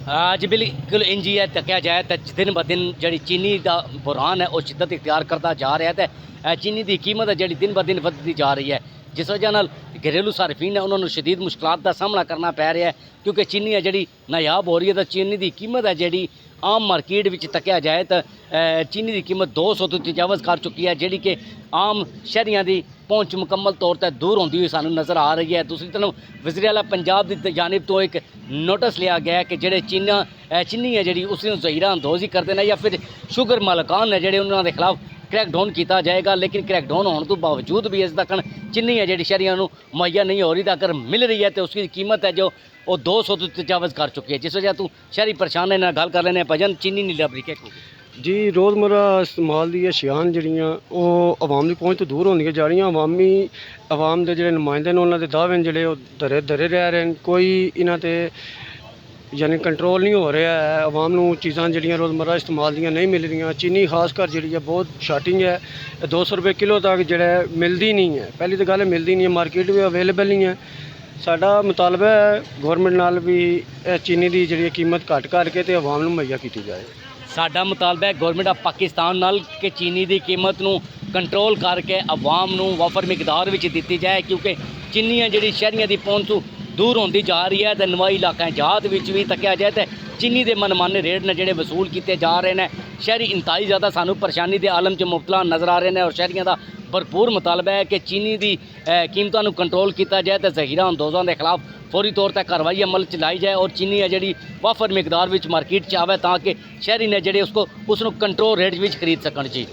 जी बिल्कुल इंज ही है। तक्या जाए तो दिन ब दिन जी चीनी का बुरहान है वह शिद्दत इख्तियार करता जा रहा है। तो चीनी की कीमत है जी दिन ब दिन बढ़ती जा रही है, जिस वजह नाल घरेलू सार्फिन है उन्होंने शदीद मुश्किलात का सामना करना पै रहा है, क्योंकि चीनी है जी नायाब हो रही है। तो चीनी की कीमत है जी आम मार्केट में तक्या जाए तो चीनी की कीमत 200 तो तजावज़ कर चुकी है, जी कि आम शहरियों की पहुँच मुकम्मल तौर पर दूर होती हुई सानू नज़र आ रही है। दूसरी तरफ वज़ीर आला पंजाब की जानिब तो एक नोटिस लिया गया है कि जोड़े चीनी है जी उसमें ज़हीरा अंदोज़ी करते हैं या फिर शुगर मालकान है जोड़े उन्होंने खिलाफ क्रैकडाउन किया जाएगा। लेकिन क्रैकडाउन होने तो बावजूद भी इस तक चीनी है जी शहरियों को मुहैया नहीं हो रही। तो अगर मिल रही है तो उसकी कीमत है जो वो 200 तो तजावज़ कर चुकी है, जिस वजह तू शहरी परेशान है। गल कर लेने भजन चीनी नहीं लभ रही जी रोज़मर्रा इस्तेमाल दी अशियां जड़ियाँ वो आवाम की पहुँच तो दूर होंदियां जा रही। आवाम के जोड़े नुमाइंदे ने उन्होंने दावे ने जोड़े धरे धरे रह रहे हैं, कोई इन्हां ते यानी कंट्रोल नहीं हो रहा है। आवाम को चीज़ां जड़ियाँ रोज़मर्रा इस्तेमाल दियां नहीं मिल रही। चीनी खासकर जी है बहुत शार्टिंग है, 200 रुपये किलो तक जो मिलती नहीं है। पहली तो गल मिलती नहीं है, मार्केट भी अवेलेबल नहीं है। साडा मुतालबा है गौरमेंट नाल भी चीनी की जी कीमत घट करके तो आवाम को मुहैया की जाए। साडा मुतालबा है गौरमेंट ऑफ पाकिस्तान नाल कि चीनी की कीमत को कंट्रोल करके आवाम को वफर मिकदार में दी जाए, क्योंकि चीनी है जी शहरियों की पहुँच तो दूर होती जा रही है। तो नवाई इलाकों जहात भी तक्या जाए तो चीनी के मनमाने रेट ने जोड़े वसूल किए जा रहे हैं। शहरी इंतहाई ज़्यादा सानू परेशानी के आलम च मुबतला नज़र आ रहे हैं और शहरियों का भरपूर मुतालबा है कि चीनी की कीमतों को कंट्रोल किया जाए तो ज़हीरा अंदोज़ों के खिलाफ फौरी तौर पर कार्रवाई अमल च लाई जाए और चीनी है जी वाफर मिकदार में मार्केट च आवे ताकि शहरी ने जोड़े उसको कंट्रोल रेट में खरीद सकन जी।